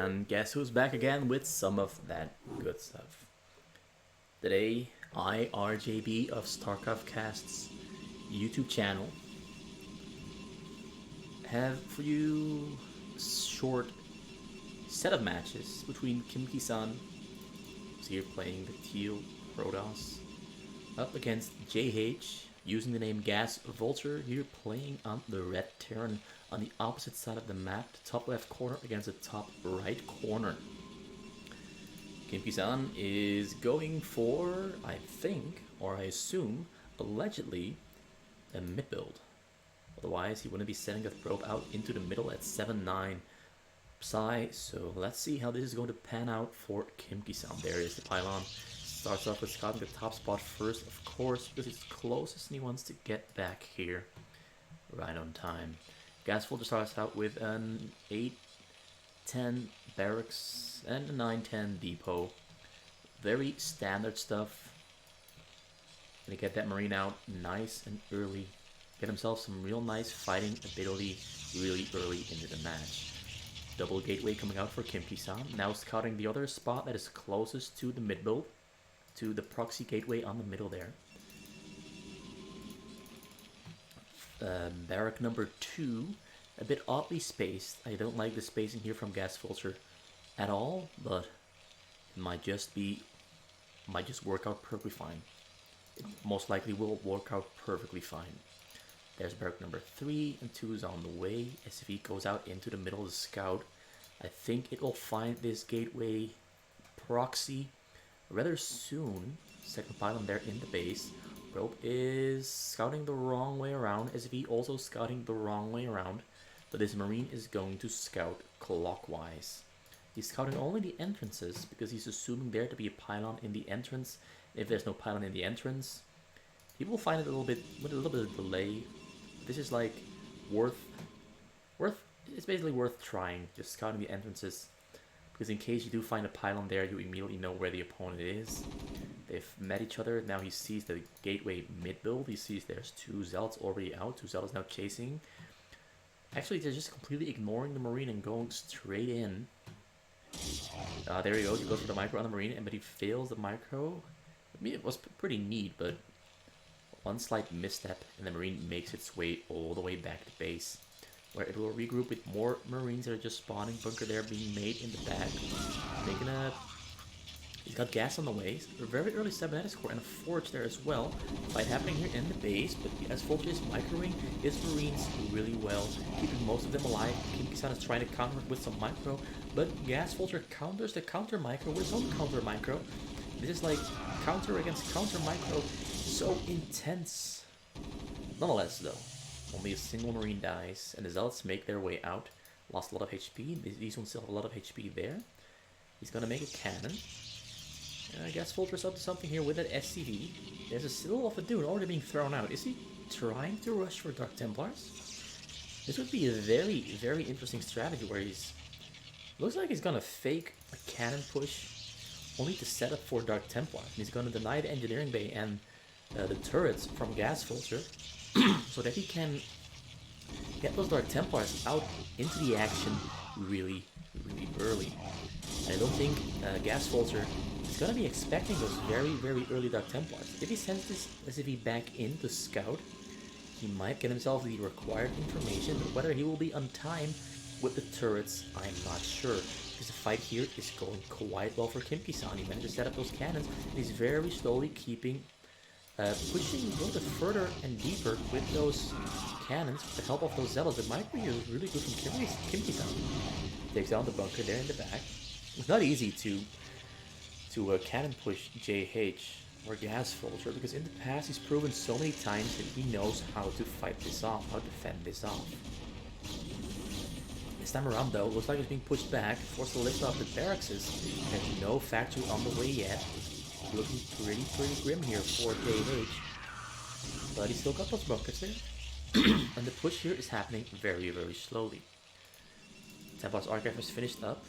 And guess who's back again with some of that good stuff. Today, IRJB of Starcraft Cast's YouTube channel have for you a short set of matches between Kimkissan, who's here playing the Teal Protoss, up against JH, using the name Gasvulture, here playing on the Red Terran on the opposite side of the map, the top left corner against the top right corner. Kimkissan is going for, I think, or I assume, allegedly, a mid build. Otherwise, he wouldn't be sending the probe out into the middle at 7-9 psi. So let's see how this is going to pan out for Kimkissan. There is the pylon. Starts off with scouting the top spot first, of course, because it's closest and he wants to get back here right on time. Gasvulture starts out with an 8-10 barracks and a 9-10 depot. Very standard stuff. Gonna get that marine out nice and early. Get himself some real nice fighting ability really early into the match. Double gateway coming out for Kimkissan. Now scouting the other spot that is closest to the mid build, to the proxy gateway on the middle there. Barrack number 2, a bit oddly spaced. I don't like the spacing here from Gasvulture at all, but it might just work out perfectly fine. It most likely will work out perfectly fine. There's barrack number 3, and 2 is on the way. SV goes out into the middle of the scout. I think it will find this gateway proxy rather soon. Second pylon there in the base. Rope is scouting the wrong way around. SV also scouting the wrong way around. But this marine is going to scout clockwise. He's scouting only the entrances because he's assuming there to be a pylon in the entrance. If there's no pylon in the entrance, he will find it a little bit with a little bit of delay. This is like it's basically worth trying, just scouting the entrances, because in case you do find a pylon there, you immediately know where the opponent is. They've met each other. Now he sees the gateway mid build. He sees there's 2 zealots already out. 2 zealots now chasing. Actually, they're just completely ignoring the marine and going straight in. There he goes. He goes for the micro on the marine, but he fails the micro. I mean, it was pretty neat, but one slight misstep, and the marine makes its way all the way back to base, where it will regroup with more marines that are just spawning. Bunker there being made in the back. He's got gas on the way. A very early cybernetic core and a forge there as well. Fight happening here in the base, but Gasvulture is microing his marines really well, keeping most of them alive. Kimkissan is trying to counter it with some micro, but Gasvulture counters the counter micro with his own counter micro. This is like counter against counter micro, so intense. Nonetheless though, only a single marine dies, and the zealots make their way out. Lost a lot of HP. These ones still have a lot of HP there. He's gonna make a cannon. Gasvulture's up to something here with that SCV. There's a still of a dude already being thrown out. Is he trying to rush for Dark Templars? This would be a very, very interesting strategy where looks like he's gonna fake a cannon push only to set up for Dark Templar. And he's gonna deny the engineering bay and the turrets from Gasvulture so that he can get those Dark Templars out into the action really, really early. And I don't think Gasvulture is going to be expecting those very, very early Dark Templars. If he sends this SCV back in to scout, he might get himself the required information, but whether he will be on time with the turrets, I'm not sure. Because the fight here is going quite well for Kimkissan. He managed to set up those cannons, and he's very slowly keeping pushing a little bit further and deeper with those cannons with the help of those zealots. The micro here is really good from Kimkissan. Takes down the bunker there in the back. It's not easy to cannon push JH or Gasvulture, because in the past he's proven so many times that he knows how to fight this off, how to fend this off. This time around though, looks like it's being pushed back, forced to lift off the barracks. There's no factory on the way yet. Looking pretty grim here for JH, but he's still got those bunkers there. And the push here is happening very, very slowly. Templar's Archive has finished up.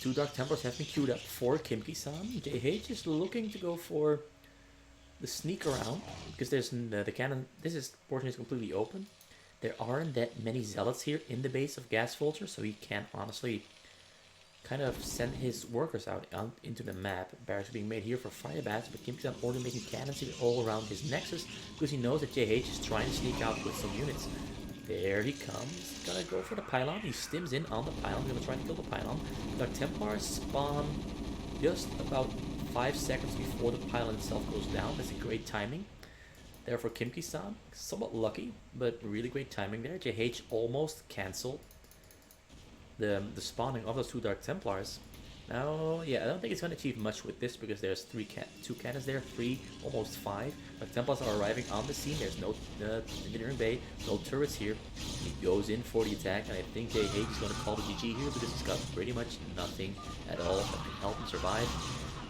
2 Dark Templars have been queued up for Kimkissan. JH is looking to go for the sneak around, because there's the cannon. This portion is completely open. There aren't that many zealots here in the base of Gasvulture, so he can't honestly kind of sent his workers out into the map. Barracks being made here for fire bats, but Kimkissan already making cannons here all around his nexus because he knows that JH is trying to sneak out with some units. There he comes. Gonna go for the pylon. He stims in on the pylon. Gonna try to kill the pylon. Dark Templars spawn just about 5 seconds before the pylon itself goes down. That's a great timing. Therefore, Kimkissan, somewhat lucky, but really great timing there. JH almost cancelled the spawning of those 2 Dark Templars. Now, yeah, I don't think it's going to achieve much with this because there's 2 cannons there, 3, almost 5. Dark Templars are arriving on the scene. There's no engineering bay, no turrets here. He goes in for the attack, and I think JH is going to call the GG here because he's got pretty much nothing at all that can help him survive.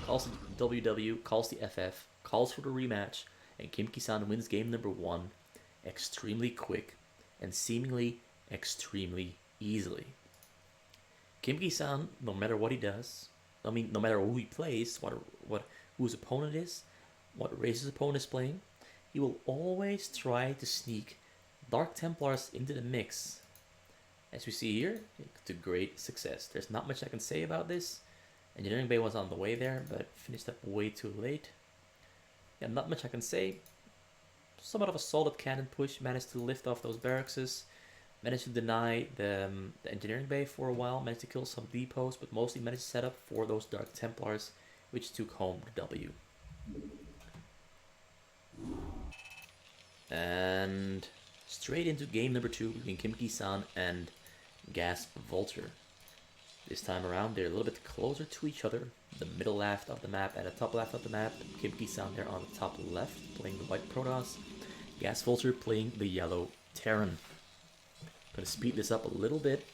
Calls the WW, calls the FF, calls for the rematch, and Kimkissan wins game number 1 extremely quick and seemingly extremely easily. Kimkissan, no matter what he does, I mean, no matter who he plays, who his opponent is, what race his opponent is playing, he will always try to sneak Dark Templars into the mix. As we see here, to great success. There's not much I can say about this. Engineering Bay was on the way there, but finished up way too late. Yeah, not much I can say. Somewhat of a solid cannon push, managed to lift off those barracks. Managed to deny the engineering bay for a while, managed to kill some depots, but mostly managed to set up for those Dark Templars, which took home the W. And straight into game number 2 between Kimkissan and Gasvulture. This time around, they're a little bit closer to each other. The middle left of the map and the top left of the map. Kimkissan there on the top left, playing the white Protoss. Gasvulture playing the yellow Terran. Gonna speed this up a little bit.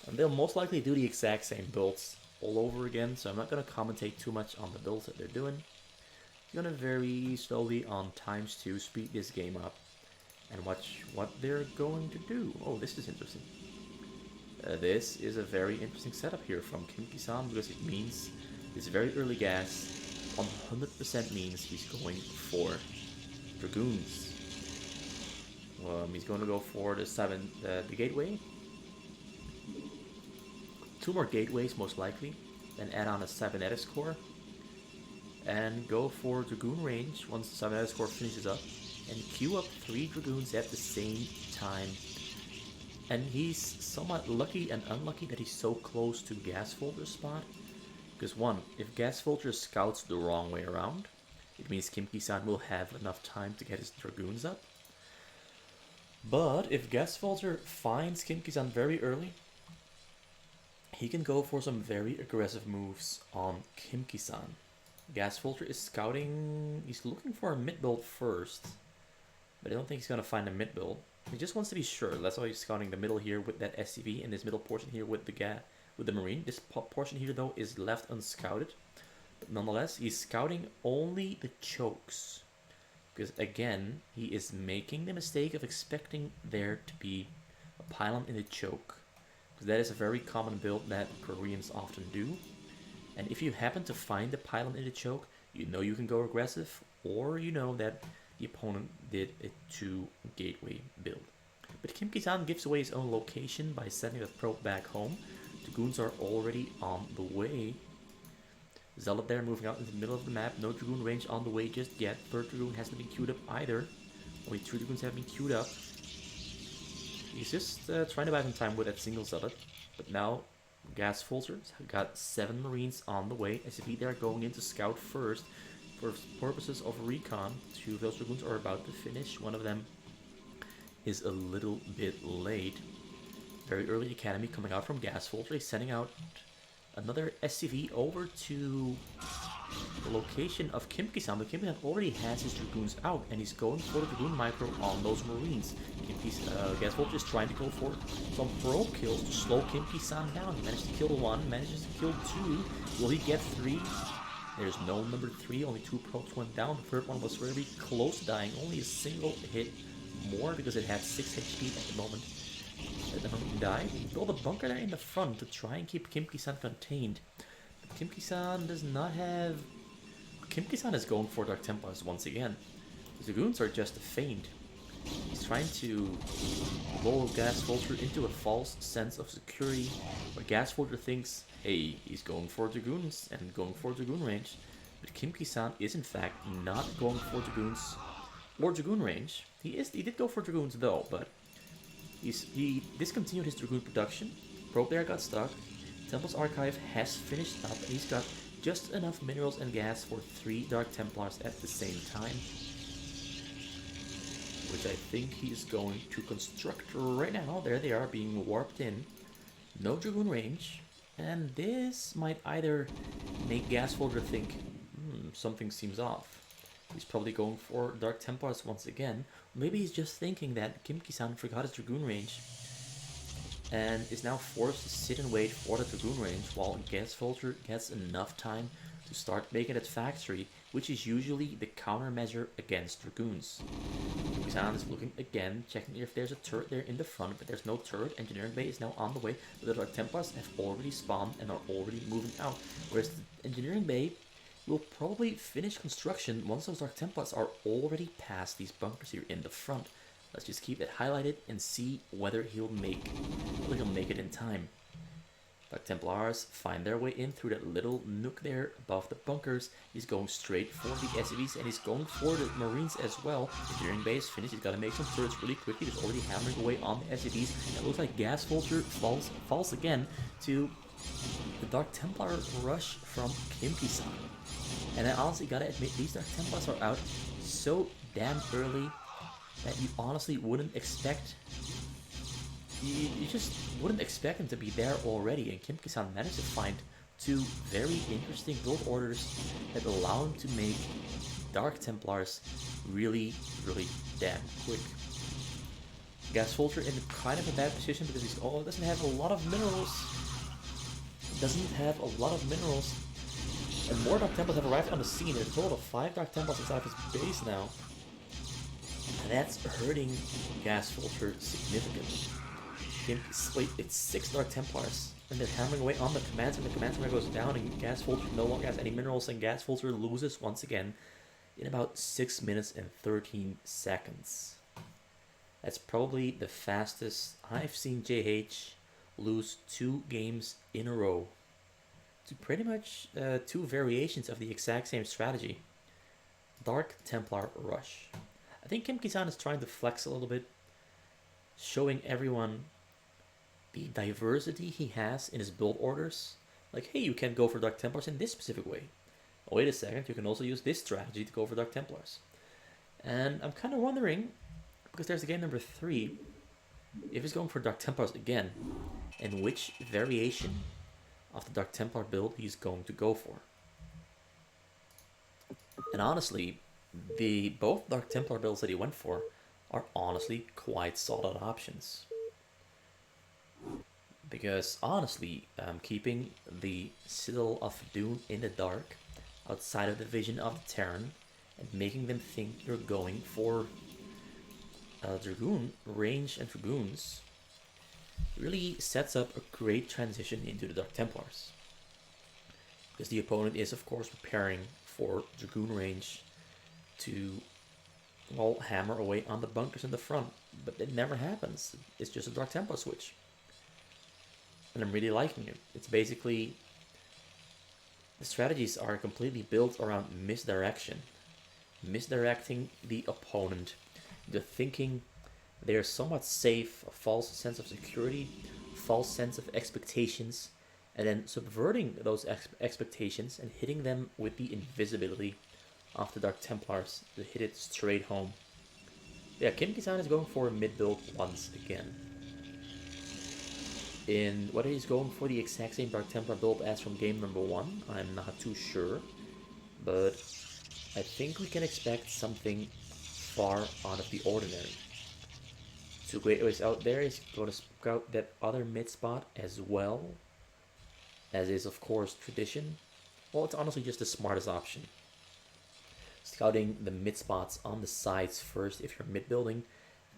And they'll most likely do the exact same builds all over again, so I'm not gonna commentate too much on the builds that they're doing. I'm gonna very slowly on ×2 speed this game up and watch what they're going to do. Oh, this is interesting. This is a very interesting setup here from Kimkissan because it means this very early gas 100% means he's going for Dragoons. He's going to go for the gateway. 2 more gateways most likely, then add on a cybernetics core and go for Dragoon range once the cybernetics core finishes up and queue up 3 Dragoons at the same time. And he's somewhat lucky and unlucky that he's so close to Gasvulture's spot. Because 1, if Gasvulture scouts the wrong way around, it means Kimkissan will have enough time to get his Dragoons up. But if Gasvulture finds Kimkissan very early, he can go for some very aggressive moves on Kimkissan. Gasvulture is scouting, he's looking for a mid build first, but I don't think he's going to find a mid build. He just wants to be sure. That's why he's scouting the middle here with that SCV and this middle portion here with the Marine. This portion here though is left unscouted. But nonetheless, he's scouting only the chokes. Because again, he is making the mistake of expecting there to be a pylon in the choke. Because that is a very common build that Koreans often do. And if you happen to find the pylon in the choke, you know you can go aggressive, or you know that the opponent did a 2 gateway build. But Kimkissan gives away his own location by sending the probe back home. The Dragoons are already on the way. Zealot there moving out into the middle of the map. No Dragoon range on the way just yet. 3rd Dragoon hasn't been queued up either. Only 2 Dragoons have been queued up. He's just trying to buy some time with that single Zealot. But now Gasvulture's got 7 Marines on the way. SCV there going in to scout first. For purposes of recon, 2 of those Dragoons are about to finish. One of them is a little bit late. Very early academy coming out from Gasvulture. He's sending out another SCV over to the location of Kimkissan. But Kimkissan already has his Dragoons out, and he's going for the Dragoon micro on those Marines. Gasvulture is trying to go for some probe kills to slow Kimkissan down. He managed to kill 1, manages to kill 2. Will he get 3? There's no number 3, only 2 probes went down. The 3rd one was very close to dying, only a single hit more because it had 6 HP at the moment. At the moment he died. He built a bunker there in the front to try and keep Kimkissan contained. But Kimkissan does not have... Kimkissan is going for Dark Templars once again. The Dragoons are just a feint. He's trying to lull Gasvulture into a false sense of security, where Gasvulture thinks, hey, he's going for Dragoons and going for Dragoon range. But Kimkissan is in fact not going for Dragoons or Dragoon range. He did go for Dragoons though, but he discontinued his Dragoon production. Probe there got stuck. Temple's Archive has finished up, and he's got just enough minerals and gas for 3 Dark Templars at the same time, which I think he's going to construct right now. There they are, being warped in. No Dragoon range, and this might either make Gasvulture think, something seems off. He's probably going for Dark Templars once again. Maybe he's just thinking that Kimkissan forgot his Dragoon range and is now forced to sit and wait for the Dragoon range while Gasvulture gets enough time to start making that factory, which is usually the countermeasure against Dragoons. Kimkissan is looking again, checking if there's a turret there in the front, but there's no turret. Engineering bay is now on the way, but the Dark Templars have already spawned and are already moving out, whereas the Engineering bay will probably finish construction once those Dark Templars are already past these bunkers here in the front. Let's just keep it highlighted and see whether he'll make it in time. Dark Templars find their way in through that little nook there above the bunkers. He's going straight for the SCVs and he's going for the Marines as well. Engineering bay is finished. He's got to make some turrets really quickly. He's already hammering away on the SCVs. It looks like Gasvulture falls again to the Dark Templar rush from Kimkissan. And I honestly gotta admit, these Dark Templars are out so damn early that you honestly wouldn't expect. You just wouldn't expect them to be there already. And Kimkissan managed to find 2 very interesting build orders that allow him to make Dark Templars really, really damn quick. Gasvulture in kind of a bad position because he doesn't have a lot of minerals. And more Dark Templars have arrived on the scene. There's a total of 5 Dark Templars inside of his base now. And that's hurting Gasvulture significantly. Wait, it's 6 Dark Templars. And they're hammering away on the command center. The command center goes down and Gasvulture no longer has any minerals. And Gasvulture loses once again in about 6 minutes and 13 seconds. That's probably the fastest I've seen JH lose 2 games in a row to pretty much 2 variations of the exact same strategy. Dark Templar rush. I think Kimkissan is trying to flex a little bit, showing everyone the diversity he has in his build orders. Like, hey, you can go for Dark Templars in this specific way. Oh, wait a second, you can also use this strategy to go for Dark Templars. And I'm kind of wondering, because there's the game number 3, if he's going for Dark Templars again, and which variation of the Dark Templar build he's going to go for. And honestly, both Dark Templar builds that he went for are honestly quite solid options. Because honestly, keeping the Citadel of Doom in the dark, outside of the vision of the Terran, and making them think you're going for Dragoon range and Dragoons really sets up a great transition into the Dark Templars. Because the opponent is of course preparing for Dragoon range to, well, hammer away on the bunkers in the front, but it never happens. It's just a Dark Templar switch. And I'm really liking it. It's basically, the strategies are completely built around misdirection. Misdirecting the opponent into thinking they're somewhat safe, a false sense of security, false sense of expectations, and then subverting those expectations and hitting them with the invisibility of the Dark Templars to hit it straight home. Yeah, Kimkissan is going for a mid-build once again. In whether he's going for the exact same Dark Templar build as from game number 1, I'm not too sure, but I think we can expect something far out of the ordinary. 2 great ways out there. He's going to scout that other mid spot as well, as is of course tradition. Well, it's honestly just the smartest option. Scouting the mid spots on the sides first if you're mid building,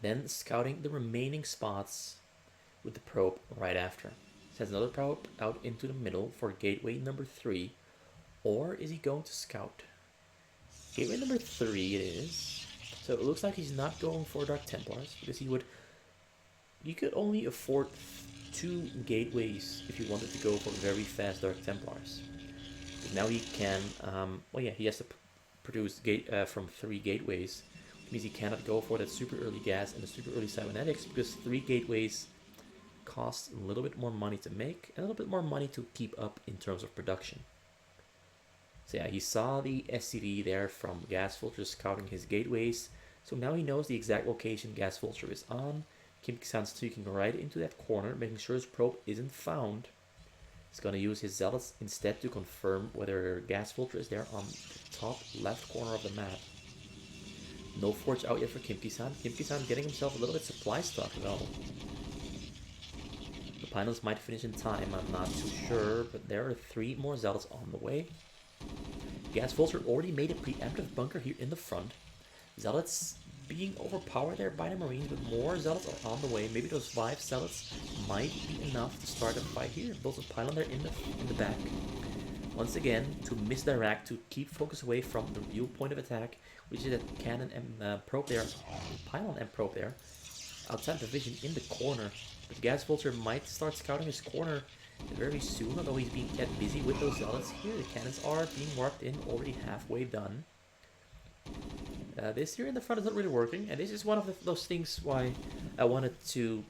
then scouting the remaining spots with the probe right after. Sends another probe out into the middle for gateway number 3, or is he going to scout? Gateway number 3 it is. So it looks like he's not going for Dark Templars because you could only afford 2 gateways if you wanted to go for very fast Dark Templars. But now he can, well yeah, he has to produce from 3 gateways, which means he cannot go for that super early gas and the super early cybernetics because 3 gateways cost a little bit more money to make and a little bit more money to keep up in terms of production. So yeah, he saw the SCV there from Gasvulture scouting his gateways, so now he knows the exact location Gasvulture is on. Kimkissan's tweaking right into that corner, making sure his probe isn't found. He's gonna use his zealots instead to confirm whether Gasvulture is there on the top left corner of the map. No forge out yet for Kimkissan. Kimkissan getting himself a little bit supply stock though. The Pinels might finish in time, I'm not too sure, but there are 3 more zealots on the way. Gasvulture already made a preemptive bunker here in the front. Zealots being overpowered there by the Marines, but more zealots are on the way. Maybe those 5 zealots might be enough to start a fight here. Builds a pylon there in the back. Once again, to misdirect, to keep focus away from the real point of attack, which is that cannon and probe there, pylon and probe there, outside the vision in the corner. But Gasvulture might start scouting his corner very soon, although he's being kept busy with those zealots here. The cannons are being warped in, already halfway done. This here in the front is not really working, and this is one of those things why I wanted to...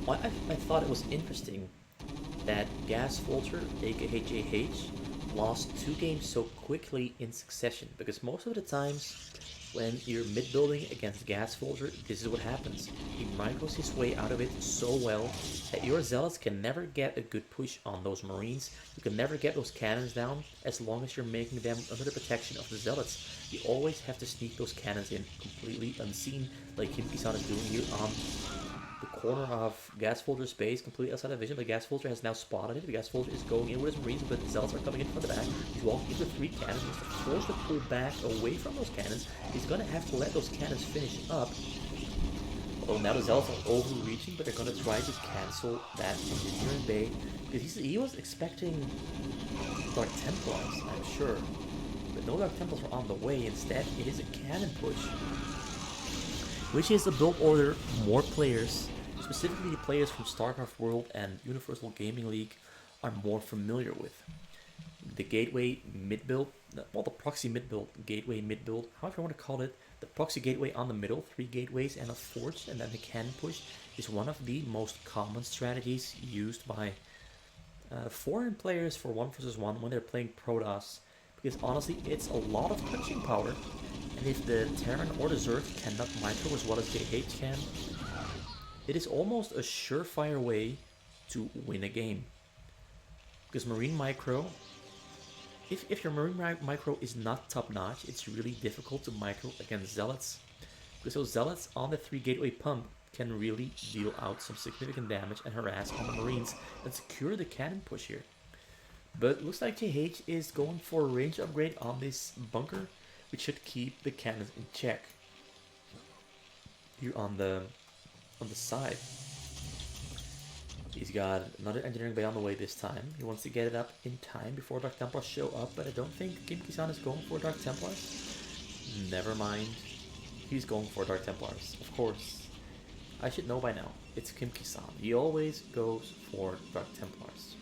why I thought it was interesting that Gasvulture, aka JH, lost 2 games so quickly in succession, because most of the times when you're mid-building against Gasvulture, this is what happens. He micros his way out of it so well that your zealots can never get a good push on those Marines. You can never get those cannons down as long as you're making them under the protection of the zealots. You always have to sneak those cannons in completely unseen, like Kimkissan is doing here on the corner of Gasvulture's base, completely outside of vision. But Gasvulture has now spotted it. The Gasvulture is going in with his Marines, but the zealots are coming in from the back. He's walking into 3 cannons. He's forced to pull back away from those cannons. He's going to have to let those cannons finish up. Although now the zealots are overreaching, but they're going to try to cancel that engineering bay. Because he was expecting Dark Templars, I'm sure. But no Dark Templars are on the way. Instead, it is a cannon push, which is a build order more players, specifically the players from Starcraft World and Universal Gaming League, are more familiar with. The gateway mid-build, well, the proxy mid-build, gateway mid-build, however you want to call it, the proxy gateway on the middle, 3 gateways and a forge, and then the cannon push, is one of the most common strategies used by foreign players for 1 versus 1 when they're playing Protoss, because honestly, it's a lot of punching power. And if the Terran or the Zerg cannot micro as well as JH can, it is almost a surefire way to win a game. Because Marine Micro, if your Marine Micro is not top-notch, it's really difficult to micro against Zealots. Because those Zealots on the 3 gateway pump can really deal out some significant damage and harass on the Marines and secure the cannon push here. But it looks like JH is going for a range upgrade on this bunker, which should keep the cannons in check. Here on the side, he's got another engineering bay on the way this time. He wants to get it up in time before Dark Templars show up, but I don't think Kimkissan is going for Dark Templars. Never mind. He's going for Dark Templars, of course. I should know by now. It's Kimkissan. He always goes for Dark Templars.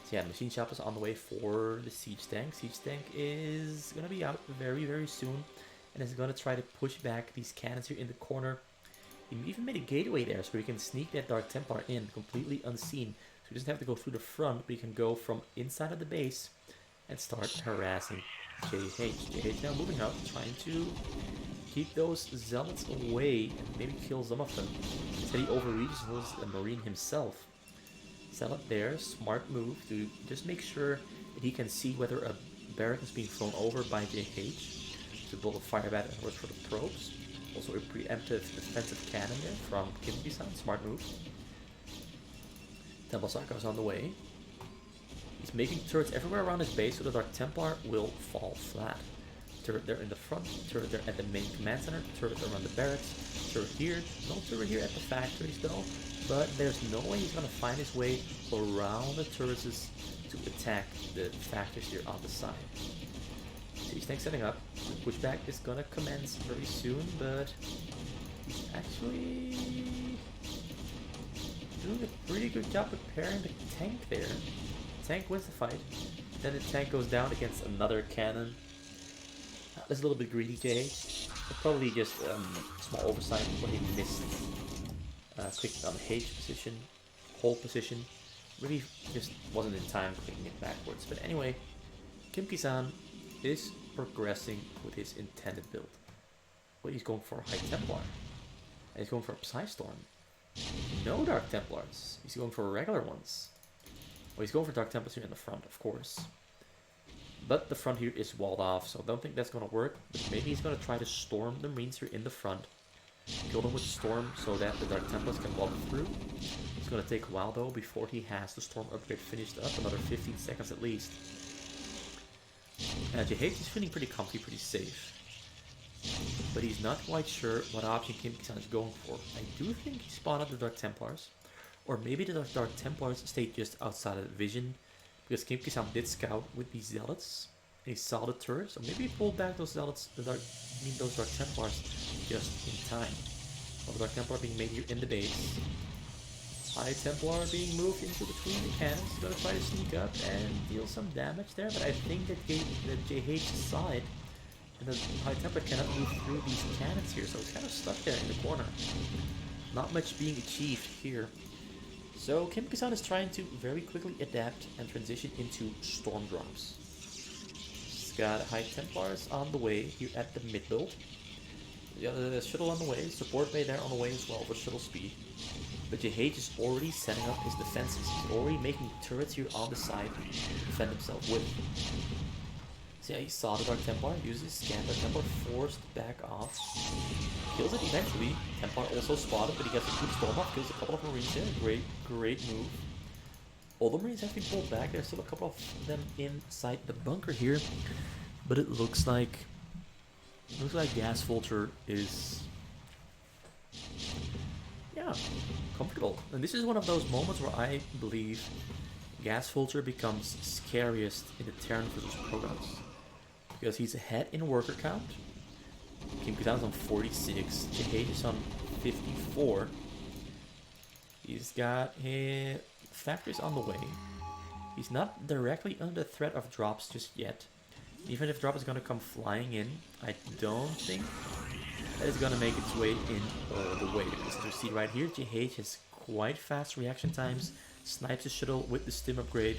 So yeah, Machine Shop is on the way for the Siege Tank. Siege Tank is going to be out very, very soon, and is going to try to push back these cannons here in the corner. He even made a gateway there so he can sneak that Dark Templar in completely unseen. So he doesn't have to go through the front, but he can go from inside of the base and start harassing JH. JH now moving up, trying to keep those Zealots away and maybe kill some of them. Instead he overreaches a Marine himself. Zealot there, smart move to just make sure that he can see whether a barrack is being thrown over by JH to build a fire bat and for the probes. Also a preemptive defensive cannon there from Kimkissan, smart move. Temple Saka is on the way. He's making turrets everywhere around his base so the Dark Templar will fall flat. Turret there in the front, turret there at the main command center, turret around the barracks, turret here, no turret here at the factories though, but there's no way he's going to find his way around the turrets to attack the factories here on the side. Siege tank setting up. The pushback is gonna commence very soon, but he's actually doing a pretty good job preparing the tank there. Tank wins the fight. Then the tank goes down against another cannon. That's a little bit greedy, JH. Probably just small oversight when he missed clicking on the H position, hold position. Really just wasn't in time clicking it backwards. But anyway, Kimkissan is progressing with his intended build. Well, he's going for a High Templar. And he's going for a Psystorm. No Dark Templars. He's going for regular ones. Well, he's going for Dark Templars here in the front, of course. But the front here is walled off, so I don't think that's going to work. But maybe he's going to try to storm the Marines here in the front. Kill them with the storm so that the Dark Templars can walk through. It's going to take a while though before he has the storm upgrade finished up. Another 15 seconds at least. JH is feeling pretty comfy, pretty safe. But he's not quite sure what option Kimkissan is going for. I do think he spotted the Dark Templars. Or maybe the Dark Templars stayed just outside of vision. Because Kimkissan did scout with these Zealots. And he saw the turret. So maybe he pulled back those Zealots, those Dark Templars just in time. Well, the Dark Templar being made here in the base. High Templar being moved into between the cannons. He's going to try to sneak up and deal some damage there. But I think that JH saw it. And the High Templar cannot move through these cannons here. So it's kind of stuck there in the corner. Not much being achieved here. So Kimkissan is trying to very quickly adapt and transition into storm drops. He's got High Templars on the way here at the mid build. The shuttle on the way, support bay there on the way as well for shuttle speed. But JH is already setting up his defenses. He's already making turrets here on the side to defend himself with. So yeah, he saw the Dark Templar, uses his scan. Dark Templar forced back off. Kills it eventually. Templar also spotted, but he gets a good storm off. Kills a couple of Marines there. Great move. All the Marines have been pulled back. There's still a couple of them inside the bunker here. But it looks like Gasvulture is, yeah, comfortable. And this is one of those moments where I believe Gasvulture becomes scariest in the Terran versus Programs. Because he's ahead in worker count. Kimkissan's on 46. JH is on 54. He's got his factories on the way. He's not directly under the threat of drops just yet. Even if drop is going to come flying in, I don't think that it's going to make its way in all the way. Because as you see right here, JH has quite fast reaction times, snipes the shuttle with the stim upgrade,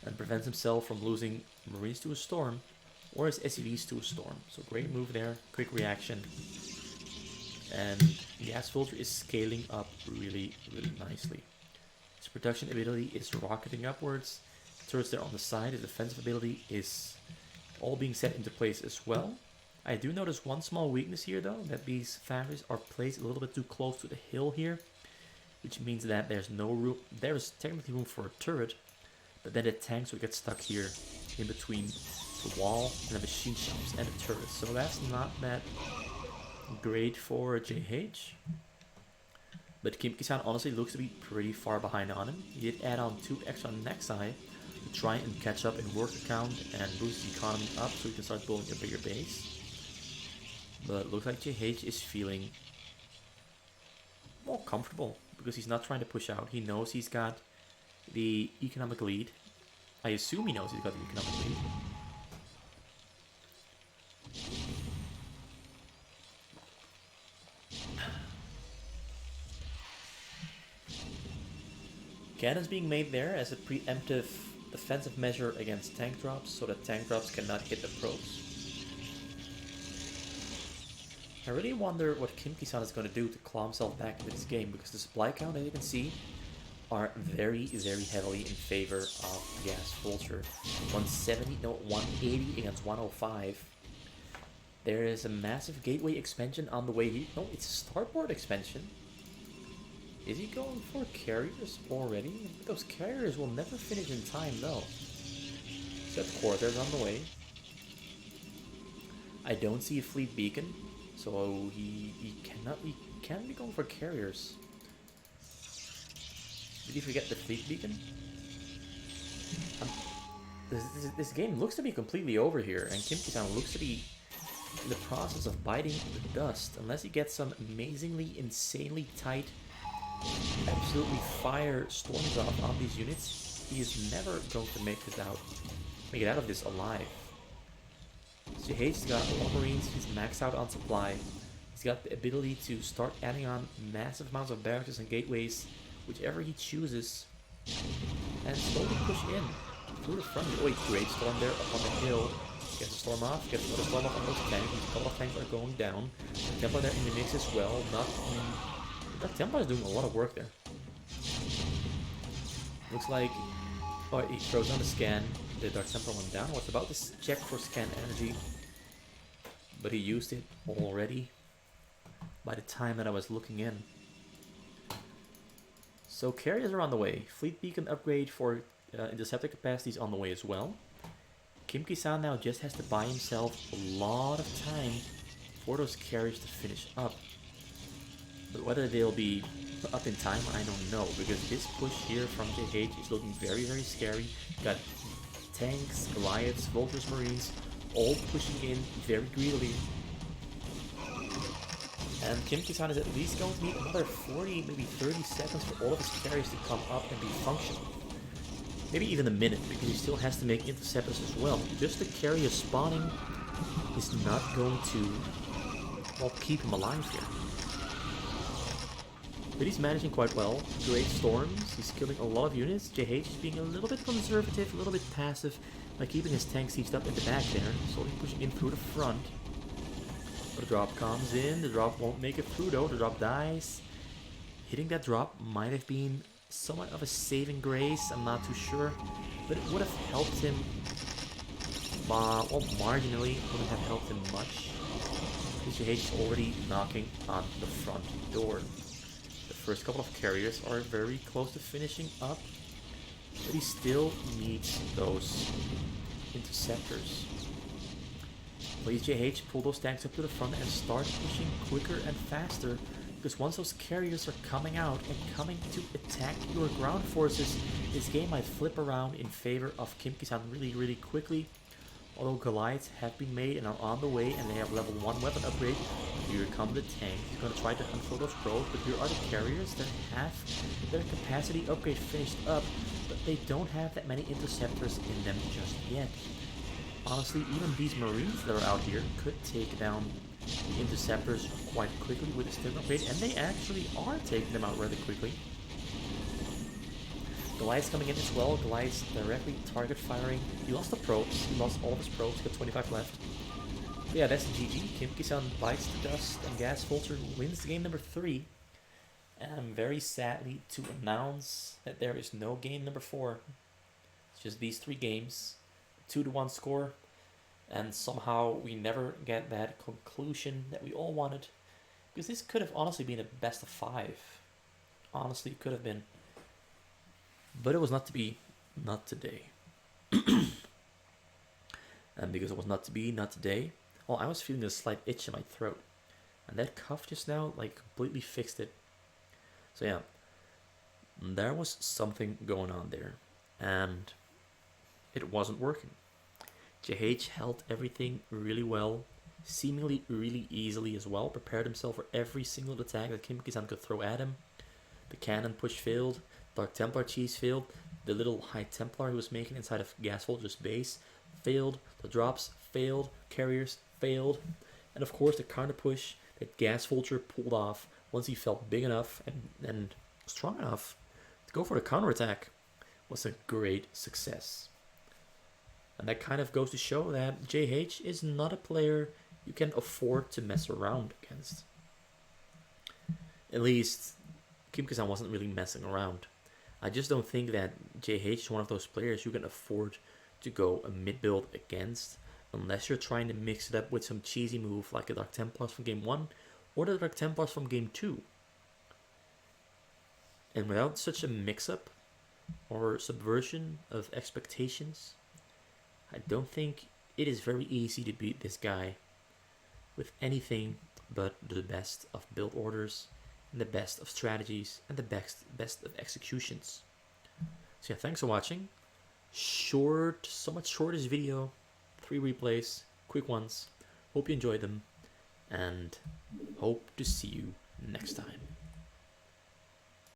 and prevents himself from losing Marines to a storm or his SCVs to a storm. So great move there, quick reaction. And Gasvulture is scaling up really nicely. His production ability is rocketing upwards. Turrets there on the side, his defensive ability is all being set into place as well. I do notice one small weakness here though, that these factories are placed a little bit too close to the hill here, which means that there's no room, there is technically room for a turret, but then the tanks would get stuck here in between the wall and the machine shops and the turrets. So that's not that great for JH. But Kimkissan honestly looks to be pretty far behind on him. He did add on 2 extra on the next side to try and catch up in worker count and boost the economy up so he can start building a bigger base. But it looks like JH is feeling more comfortable because he's not trying to push out. He knows he's got the economic lead. I assume he knows he's got the economic lead. Cannons being made there as a preemptive defensive measure against tank drops so that tank drops cannot hit the probes. I really wonder what Kimkissan is going to do to claw himself back into this game, because the supply count, as you can see, are very heavily in favor of Gasvulture. 170, no, 180 against 105. There is a massive gateway expansion on the way here. No, it's a starboard expansion. Is he going for carriers already? Those carriers will never finish in time though. Set quarters on the way. I don't see a fleet beacon, so he can't be going for carriers. Did he forget the fleet beacon? this game looks to be completely over here, and Kimkissan looks to be in the process of biting the dust. Unless he gets some amazingly, insanely tight, absolutely fire storms off on these units, he is never going to make it out of this alive. JH's got a lot of Marines, he's maxed out on supply. He's got the ability to start adding on massive amounts of barracks and gateways, whichever he chooses, and slowly push in through the front. Oh, great storm there up on the hill. Gets a storm off, gets another storm off on those tanks. A couple of tanks are going down. The Templar there in the mix as well. The Templar is doing a lot of work there. Looks like, oh, he throws on the scan. The Dark Templar went down. Was about to check for scan energy, but he used it already by the time that I was looking in. So carriers are on the way. Fleet beacon upgrade for interceptor capacity is on the way as well. Kimkissan now just has to buy himself a lot of time for those carriers to finish up. But whether they'll be up in time, I don't know, because this push here from JH is looking very, very scary. Got tanks, Goliaths, Vultures, Marines, all pushing in very greedily. And Kimkissan is at least going to need another 40, maybe 30 seconds for all of his carriers to come up and be functional. Maybe even a minute, because he still has to make interceptors as well. Just the carrier spawning is not going to, well, keep him alive here. But he's managing quite well. Great storms, he's killing a lot of units. JH is being a little bit conservative, a little bit passive by keeping his tanks sieged up in the back there, slowly pushing in through the front. The drop comes in, the drop won't make it through though, the drop dies. Hitting that drop might have been somewhat of a saving grace, I'm not too sure, but it would have helped him, well, marginally, wouldn't have helped him much. JH is already knocking on the front door. The first couple of carriers are very close to finishing up, but he still needs those interceptors. Please JH, pull those tanks up to the front and start pushing quicker and faster, because once those carriers are coming out and coming to attack your ground forces, this game might flip around in favor of Kimkissan really, really quickly. Although Goliaths have been made and are on the way, and they have level 1 weapon upgrade. Here come the tank. He's going to try to hunt for those pros, but here are the carriers that have their capacity upgrade finished up, but they don't have that many interceptors in them just yet. Honestly, even these Marines that are out here could take down the interceptors quite quickly with the stim upgrade, and they actually are taking them out rather quickly. Goliath's coming in as well. Goliath's directly target firing. He lost the probes. He lost all of his probes. He got 25 left. But yeah, that's GG. Kimkissan bites the dust, and Gasvulture wins game number 3. And I'm very sadly to announce that there is no game number 4. It's just these 3 games. 2-1 score, and somehow we never get that conclusion that we all wanted, because this could have honestly been a best of 5. Honestly, it could have been, but it was not to be. Not today. And because it was not to be, not today, well, I was feeling a slight itch in my throat, and that cough just now like completely fixed it. So yeah, there was something going on there, and it wasn't working. JH held everything really well, seemingly really easily as well, prepared himself for every single attack that Kimkissan could throw at him. The cannon push failed, Dark Templar cheese failed, the little High Templar he was making inside of Gasvulture's base failed, the drops failed, carriers failed, and of course the counter push that Gasvulture pulled off once he felt big enough and strong enough to go for the counterattack was a great success. And that kind of goes to show that JH is not a player you can afford to mess around against. At least, Kimkissan wasn't really messing around. I just don't think that JH is one of those players you can afford to go a mid-build against, unless you're trying to mix it up with some cheesy move like the Dark Templars from game 1 or the Dark Templars from game 2. And without such a mix-up or subversion of expectations, I don't think it is very easy to beat this guy with anything but the best of build orders, and the best of strategies, and the best of executions. So yeah, thanks for watching. short, somewhat shortish video. 3 replays, quick ones. Hope you enjoyed them, and hope to see you next time.